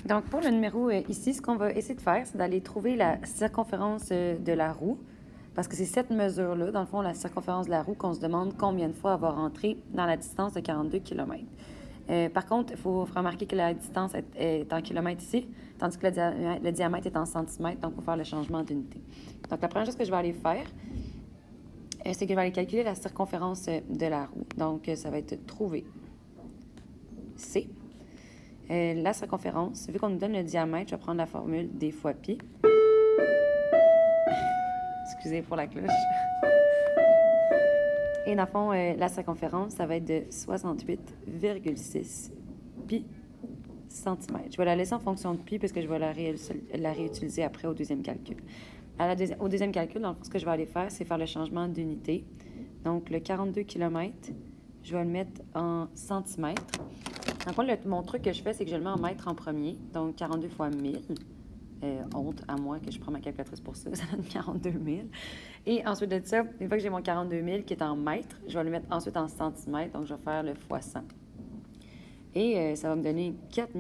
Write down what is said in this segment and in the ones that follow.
Donc, pour le numéro ici, ce qu'on va essayer de faire, c'est d'aller trouver la circonférence de la roue. Parce que c'est cette mesure-là, dans le fond, la circonférence de la roue, qu'on se demande combien de fois elle va rentrer dans la distance de 42 km. Par contre, il faut remarquer que la distance est en kilomètres ici, tandis que le diamètre est en centimètres, donc il faut faire le changement d'unité. Donc, la première chose que je vais aller faire, c'est que je vais aller calculer la circonférence de la roue. Donc, ça va être trouver C. La circonférence, vu qu'on nous donne le diamètre, je vais prendre la formule D fois pi. Excusez pour la cloche. Et dans le fond, la circonférence, ça va être de 68,6 pi centimètres. Je vais la laisser en fonction de pi parce que je vais la réutiliser après au deuxième calcul. Au deuxième calcul, donc, ce que je vais aller faire, c'est faire le changement d'unité. Donc, le 42 km, je vais le mettre en centimètres. Donc, mon truc que je fais, c'est que je le mets en mètres en premier. Donc, 42 fois 1000. Honte à moi que je prends ma calculatrice pour ça, ça donne 42 000. Et ensuite de ça, une fois que j'ai mon 42 000 qui est en mètres, je vais le mettre ensuite en centimètres, donc je vais faire le fois 100. Et ça va me donner 4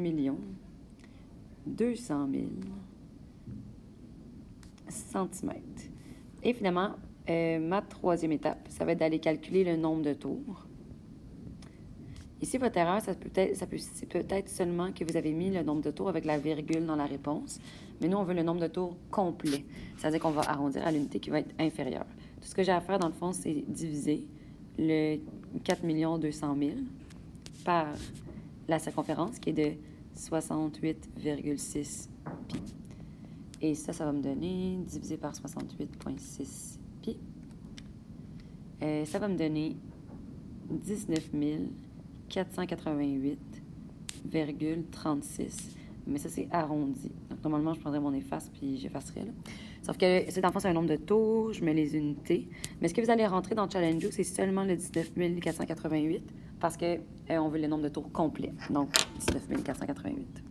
200 000 centimètres. Et finalement, ma troisième étape, ça va être d'aller calculer le nombre de tours. Ici, votre erreur, c'est peut-être seulement que vous avez mis le nombre de tours avec la virgule dans la réponse, mais nous, on veut le nombre de tours complet. C'est-à-dire qu'on va arrondir à l'unité qui va être inférieure. Tout ce que j'ai à faire, dans le fond, c'est diviser le 4 200 000 par la circonférence, qui est de 68,6 pi. Et ça va me donner, divisé par 68,6 pi, ça va me donner 19 488,36. Mais ça, c'est arrondi. Donc, normalement, je prendrais mon efface puis j'effacerais, là. Sauf que c'est dans le fond, c'est un nombre de tours, je mets les unités. Mais ce que vous allez rentrer dans Challenge, c'est seulement le 19 488 parce qu'on veut le nombre de tours complet. Donc, 19 488.